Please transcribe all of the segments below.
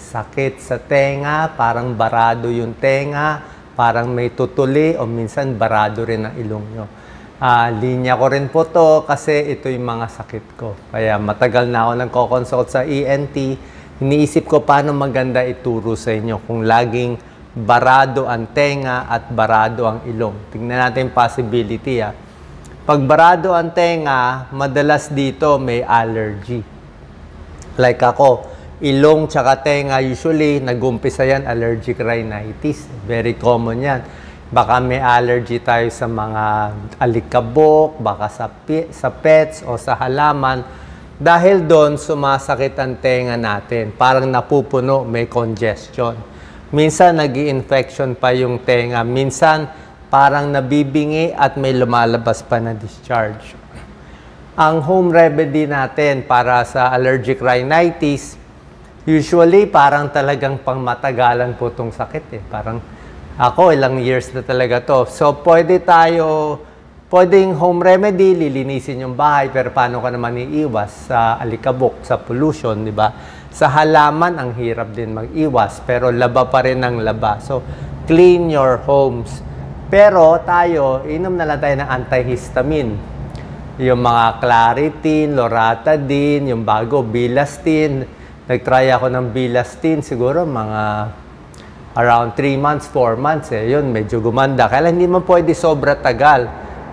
sakit sa tenga, parang barado yung tenga, parang may tutuli o minsan barado rin ang ilong nyo. Linya ko rin po to kasi ito yung mga sakit ko. Kaya matagal na ako nagko-consult sa ENT. Iniisip ko paano maganda ituro sa inyo kung laging barado ang tenga at barado ang ilong. Tingnan natin yung possibility. Pag barado ang tenga, madalas dito may allergy. Like ako, ilong tsaka tenga, usually nag-umpisa yan, allergic rhinitis. Very common yan. Baka may allergy tayo sa mga alikabok, baka sa pets o sa halaman. Dahil doon, sumasakit ang tenga natin. Parang napupuno, may congestion. Minsan, nag-i-infection pa yung tenga. Minsan, parang nabibingi at may lumalabas pa na discharge. Ang home remedy natin para sa allergic rhinitis, usually, parang talagang pangmatagalan po itong sakit. Parang ako, ilang years na talaga to. So, pwedeng home remedy, lilinisin yung bahay, pero paano ka naman iiwas sa alikabok, sa pollution, di ba? Sa halaman, ang hirap din mag-iwas, pero laba pa rin ang laba. So, clean your homes. Pero tayo, inom na lang tayo ng antihistamine. Yung mga Claritin, Loratadine, yung bago, Bilastine. Nag-try ako ng Bilastine, siguro mga around 3 months, 4 months. Yun, medyo gumanda. Kaya hindi man pwede sobra tagal.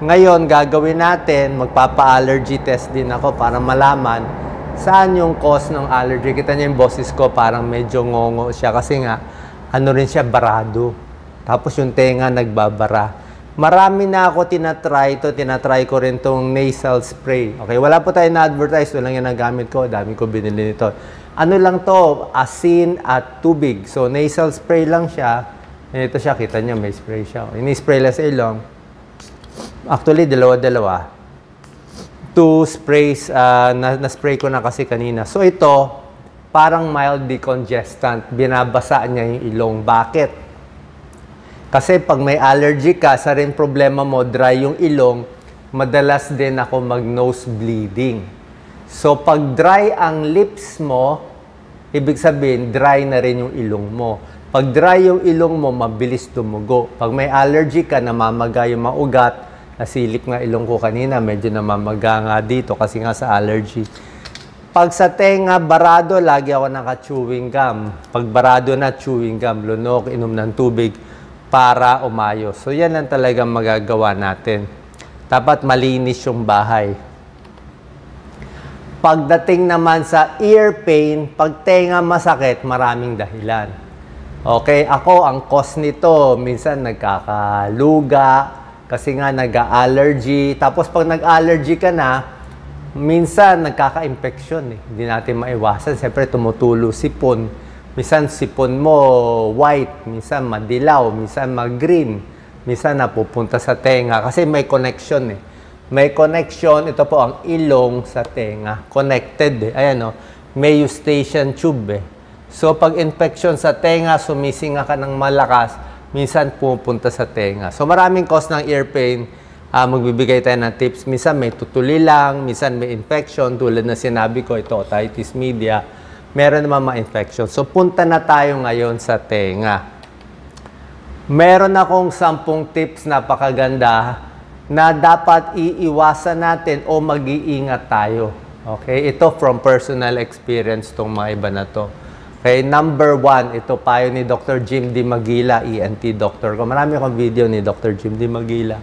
Ngayon, gagawin natin, magpapa-allergy test din ako para malaman saan yung cause ng allergy. Kita niyo yung boses ko, parang medyo ngongo siya. Kasi nga, ano rin siya, barado. Tapos yung tenga nagbabara. Marami na ako tinatry ito. Tinatry ko rin itong nasal spray. Okay, wala po tayo na-advertise. Ito lang yung nagamit ko. Dami ko binili nito. Ano lang to, asin at tubig. So, nasal spray lang siya. Ito siya, kita nyo, may spray siya. Ini-spray lang sa ilong. Actually, dalawa-dalawa. 2 sprays, na-spray ko na kasi kanina. So, ito, parang mild decongestant. Binabasa niya yung ilong. Bakit? Kasi pag may allergy ka, sa rin problema mo, dry yung ilong, madalas din ako mag-nose bleeding. So, pag dry ang lips mo, ibig sabihin, dry na rin yung ilong mo. Pag dry yung ilong mo, mabilis tumugo. Pag may allergy ka, namamaga yung mga ugat. Nasilip nga ilong ko kanina, medyo namamaga nga dito kasi nga sa allergy. Pag sa tenga, barado, lagi ako naka-chewing gum. Pag barado na, chewing gum, lunok, inom ng tubig para umayos. So, yan lang talagang magagawa natin. Dapat malinis yung bahay. Pagdating naman sa ear pain, pag tenga masakit, maraming dahilan. Okay, ako, ang cause nito, minsan nagkakaluga, kasi nga nag-allergy. Tapos pag nag-allergy ka na, minsan nagkaka-infection. Hindi natin maiwasan. Siyempre, tumutulo sipon. Minsan sipon mo white, minsan madilaw, minsan mag-green. Minsan napupunta sa tenga kasi may connection May connection, ito po ang ilong sa tenga. Connected Ayan may eustachian tube So pag infection sa tenga, sumisinga ka ng malakas, minsan pupunta sa tenga. So maraming cause ng ear pain. Magbibigay tayo ng tips. Minsan may tutuli lang, minsan may infection. Tulad na sinabi ko, ito, otitis media. Meron naman mga infection. So punta na tayo ngayon sa tenga. Meron akong 10 tips napakaganda na dapat iiwasan natin o mag-iingat tayo. Okay? Ito from personal experience tong mga iba na to. Okay? Number 1, ito payo ni Dr. Jim D. Magila, ENT doctor ko. Marami akong video ni Dr. Jim D. Magila.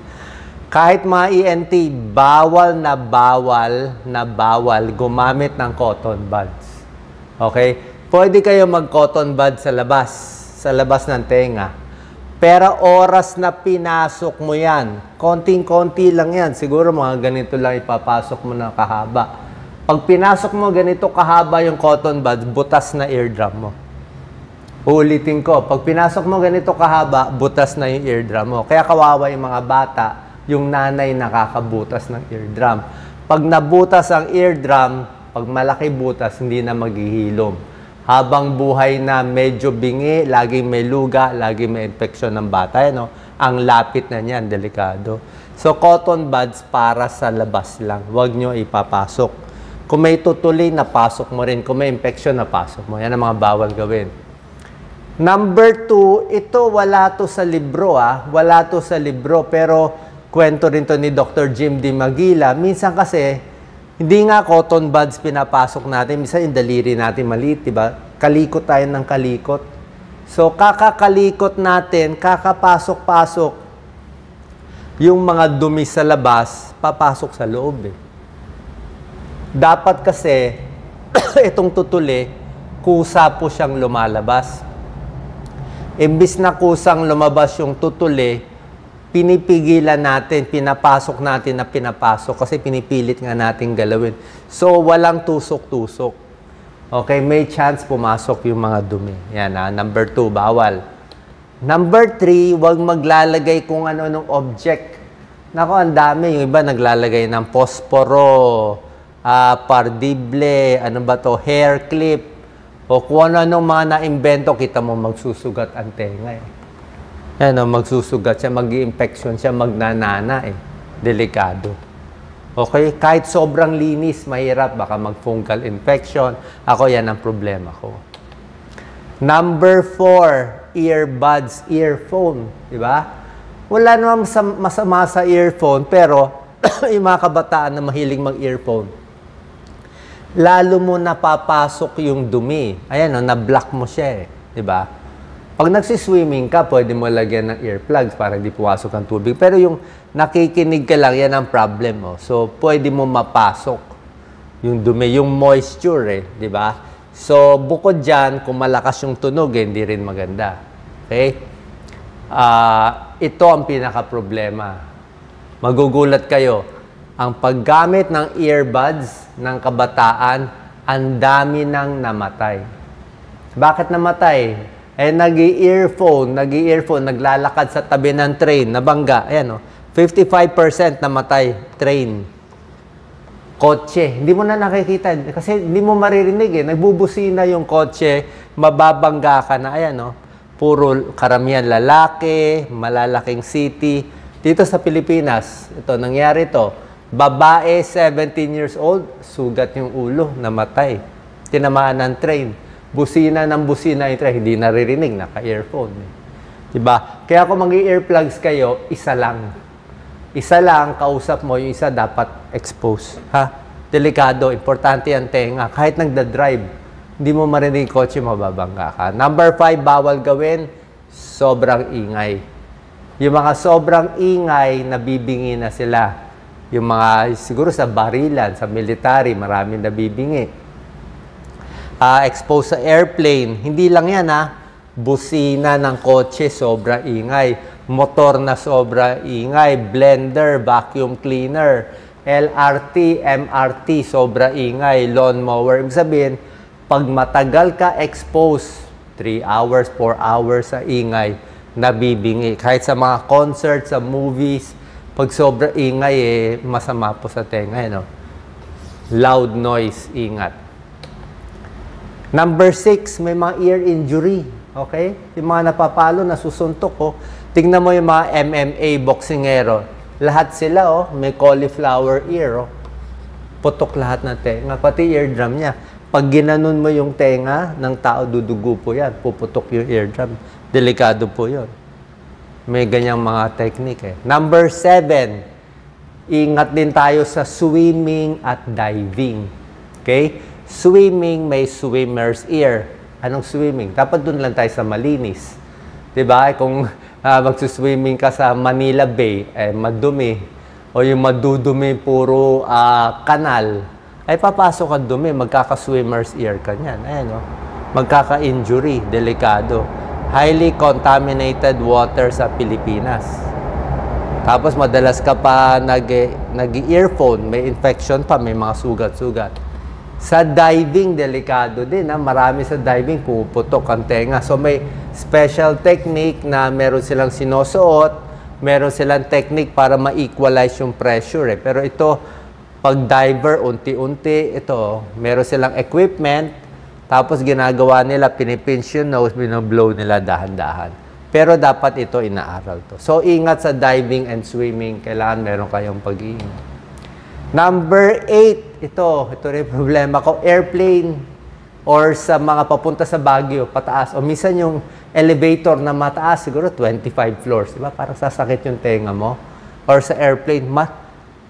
Kahit mga ENT, bawal na bawal gumamit ng cotton buds. Okay? Pwede kayo mag-cotton bud sa labas ng tenga. Pero oras na pinasok mo yan, konting-konti lang yan. Siguro mga ganito lang ipapasok mo na kahaba. Pag pinasok mo ganito kahaba yung cotton bud, butas na eardrum mo. Uulitin ko, pag pinasok mo ganito kahaba, butas na yung eardrum mo. Kaya kawawa yung mga bata, yung nanay nakakabutas ng eardrum. Pag nabutas ang eardrum, pag malaki butas, hindi na maghihilom. Habang buhay na medyo bingi, laging may luga, laging may infeksyon ng bata. Ang lapit na niyan, delikado. So, cotton buds para sa labas lang. Huwag nyo ipapasok. Kung may tutuli, napasok mo rin. Kung may infection, napasok mo. Yan ang mga bawal gawin. Number 2, ito wala to sa libro. Wala to sa libro, pero kwento rin to ni Dr. Jim Dimagila. Minsan kasi, hindi nga cotton buds pinapasok natin. Minsan yung daliri natin maliit, diba? Kalikot tayo ng kalikot. So, kakakalikot natin, kakapasok-pasok, yung mga dumi sa labas, papasok sa loob. Dapat kasi, itong tutuli, kusa po siyang lumalabas. Imbis na kusang lumabas yung tutuli, pinipigilan natin, pinapasok natin na pinapasok kasi pinipilit nga natin galawin. So, walang tusok-tusok. Okay, may chance pumasok yung mga dumi. Yan number 2, bawal. Number 3, huwag maglalagay kung ano-anong object. Nako, ang dami. Yung iba naglalagay ng posporo, pardible, ano ba to, hair clip, o kung ano-anong mga na-invento, kita mo magsusugat ang tenga. Yan, magsusugat siya, mag-i-infection siya, magnanana Delikado. Okay? Kahit sobrang linis, mahirap, baka mag-fungal infection. Ako, yan ang problema ko. Number 4, earbuds, earphone. Diba? Wala namang masama sa earphone, pero yung mga kabataan na mahilig mag-earphone, lalo mo napapasok yung dumi. Ayan, na-block mo siya Diba? Pag nagsiswimming ka, pwede mo lagyan ng earplugs para hindi pumasok ang tubig. Pero yung nakikinig ka lang, yan ang problem. So, pwede mo mapasok yung dumi, yung moisture di ba? So, bukod dyan, kung malakas yung tunog, hindi rin maganda. Okay? Ito ang pinaka-problema. Magugulat kayo. Ang paggamit ng earbuds ng kabataan, ang dami nang namatay. Bakit namatay? Nag-i-earphone, naglalakad sa tabi ng train, nabangga. Ayan, 55% namatay, train. Kotse, hindi mo na nakikita. Kasi hindi mo maririnig Nagbubusina yung kotse, mababangga ka na. Ayan, puro karamihan lalaki, malalaking city. Dito sa Pilipinas, ito, nangyari to. Babae, 17 years old, sugat yung ulo, namatay. Tinamaan ng train. Busina ng busina yung train, hindi naririnig, naka-earphone. Diba? Kaya kung mag-earplugs kayo, isa lang. Isa lang, kausap mo, yung isa dapat expose. Delikado, importante ang tenga. Kahit nagda-drive, hindi mo marinig kotse, mababangga ka. Number 5, bawal gawin, sobrang ingay. Yung mga sobrang ingay, nabibingi na sila. Yung mga, siguro sa barilan, sa military, maraming nabibingi. Exposed sa airplane, hindi lang yan busina ng kotse, sobra ingay. Motor na sobra ingay. Blender, vacuum cleaner, LRT, MRT, sobra ingay. Lawnmower. Ibig sabihin, pag matagal ka exposed, 3 hours, 4 hours sa ingay, nabibingi. Kahit sa mga concerts, sa movies, pag sobra ingay, masama po sa tenga. Loud noise, ingat. Number 6, may mga ear injury. Okay? Yung mga napapalo, nasusuntok Tingnan mo yung mga MMA boksingero. Lahat sila may cauliflower ear. Putok lahat ng tenga, pati eardrum niya. Pag ginanon mo yung tenga ng tao, dudugo po yan. Puputok yung eardrum. Delikado po yun. May ganyang mga technique Number 7, ingat din tayo sa swimming at diving. Okay? Swimming, may swimmer's ear. Anong swimming? Dapat dun lang tayo sa malinis. Diba? Kung magsuswimming ka sa Manila Bay, madumi. O yung madudumi, puro kanal. Ay papasok ang dumi, magkaka-swimmer's ear ka niyan. Ayan, magkaka-injury, delikado. Highly contaminated water sa Pilipinas. Tapos madalas ka pa nag-earphone, may infection pa, may mga sugat-sugat. Sa diving, delikado din. Marami sa diving, puputok ang tenga. So, may special technique na meron silang sinusuot, meron silang technique para ma-equalize yung pressure. Pero ito, pag diver, unti-unti, ito, meron silang equipment, tapos ginagawa nila, pinipinch yung nose, binoblow nila dahan-dahan. Pero dapat ito, inaaral to. So, ingat sa diving and swimming. Kailangan meron kayong pag-iingat. Number 8, ito rin problema ko, airplane or sa mga papunta sa Baguio, pataas. O minsan yung elevator na mataas, siguro 25 floors, di ba? Parang sasakit yung tenga mo. Or sa airplane,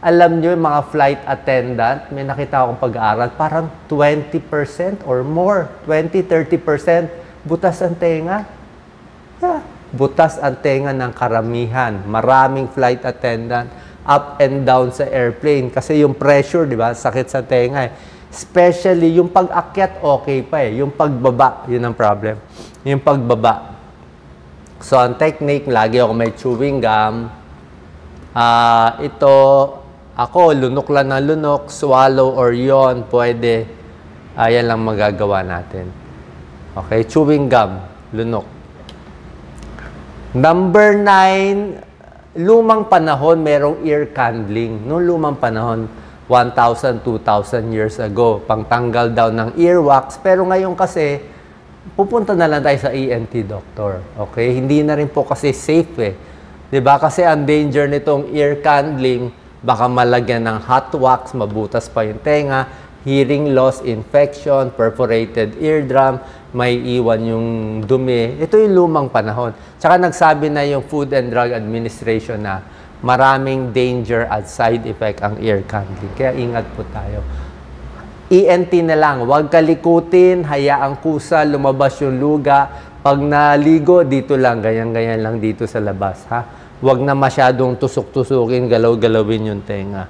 alam nyo yung mga flight attendant, may nakita akong pag-aaral, parang 20% or more, 20-30% butas ang tenga. Yeah. Butas ang tenga ng karamihan. Maraming flight attendant, up and down sa airplane. Kasi yung pressure, di ba, sakit sa tenga eh. Especially yung pag-akyat, okay pa eh. Yung pagbaba, yun ang problem. Yung pagbaba. So, ang technique, lagi ako may chewing gum. Ito, ako, lunok lang na lunok, swallow or yawn, pwede. Yan lang magagawa natin. Okay, chewing gum, lunok. Number 9, lumang panahon, merong ear candling. Noong lumang panahon, 1,000, 2,000 years ago, pangtanggal daw ng earwax. Pero ngayon kasi, pupunta na lang tayo sa ENT doctor. Okay? Hindi na rin po kasi safe eh. Diba? Kasi ang danger nitong ear candling, baka malagyan ng hot wax, mabutas pa yung tenga, hearing loss, infection, perforated eardrum, may iwan yung dumi. Ito yung lumang panahon. Tsaka nagsabi na yung Food and Drug Administration na maraming danger at side effect ang ear candling. Kaya ingat po tayo. ENT na lang, huwag kalikutin, hayaang kusa, lumabas yung luga. Pag naligo, dito lang, ganyan-ganyan lang dito sa labas. Ha? Huwag na masyadong tusok-tusukin, galaw-galawin yung tenga.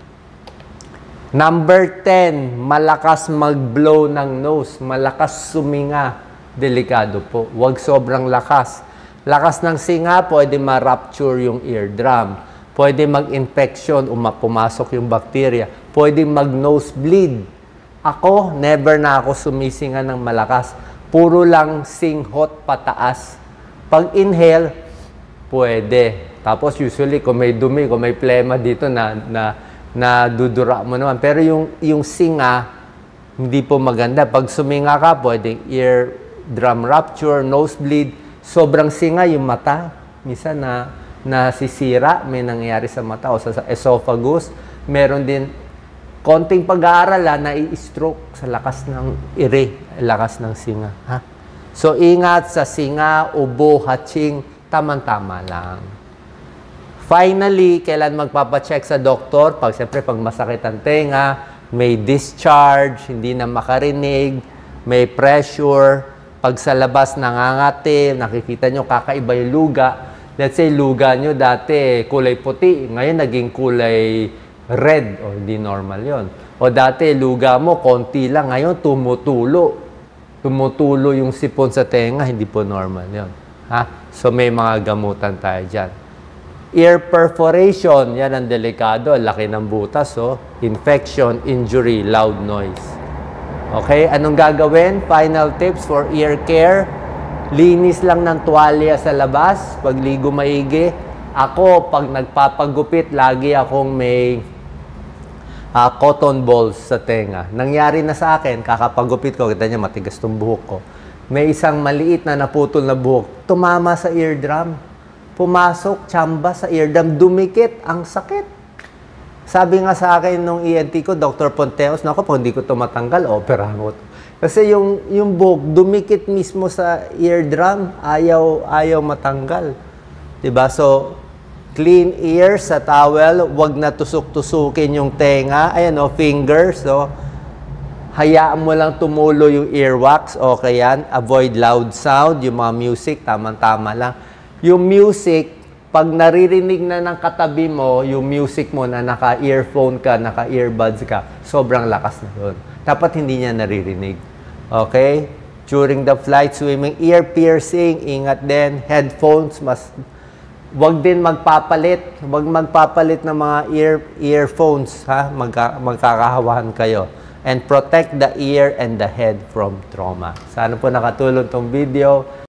Number 10, malakas mag-blow ng nose, malakas suminga. Delikado po. Huwag sobrang lakas. Lakas ng singa, pwede ma-rupture yung eardrum. Pwede mag-infection, pumasok yung bacteria. Pwede mag-nosebleed. Ako, never na ako sumisinga ng malakas. Puro lang singhot pataas. Pag inhale, pwede. Tapos usually, kung may dumi, kung may plema dito na dudura mo naman. Pero yung singa, hindi po maganda. Pag suminga ka, pwedeng eardrum rupture, nosebleed, sobrang singa yung mata. Minsan nasisira, may nangyayari sa mata o sa esophagus. Meron din konting pag-aaral na i-stroke sa lakas ng lakas ng singa. Ha? So, ingat sa singa, ubo, hatching, tamang-tama lang. Finally, kailan magpapacheck sa doktor? Siyempre, pag masakit ang tenga, may discharge, hindi na makarinig, may pressure, pag sa labas nangangati, nakikita nyo kakaiba yung luga. Let's say, luga nyo dati kulay puti, ngayon naging kulay red, o hindi normal yon. O dati, luga mo, konti lang, ngayon tumutulo. Tumutulo yung sipon sa tenga, hindi po normal yon. Ha? So, may mga gamutan tayo dyan. Ear perforation, yan ang delikado. Laki ng butas, infection, injury, loud noise. Okay, anong gagawin? Final tips for ear care. Linis lang ng tuwalya sa labas, pagligo maigi. Ako, pag nagpapagupit, lagi akong may cotton balls sa tenga. Nangyari na sa akin, kakapagupit ko, kita niya matigas tong buhok ko. May isang maliit na naputol na buhok, tumama sa eardrum. Pumasok, tsamba sa eardrum, dumikit, ang sakit. Sabi nga sa akin nung ENT ko, Dr. Ponteos, naku, pag hindi ko ito matanggal, opera mo ito. Kasi yung buhok, dumikit mismo sa eardrum, ayaw matanggal. Diba? So, clean ears sa towel, wag na tusok-tusukin yung tenga, ayan fingers, hayaan mo lang tumulo yung earwax, okay yan. Avoid loud sound, yung mga music, tamang-tama lang. Yung music, pag naririnig na ng katabi mo, yung music mo na naka-earphone ka, naka-earbuds ka, sobrang lakas na yun. Dapat hindi niya naririnig. Okay? During the flight, swimming, ear piercing, ingat din. Headphones, wag din magpapalit. Wag magpapalit ng mga earphones, ha? Magkakahawahan kayo. And protect the ear and the head from trauma. Sana po nakatulong tong video.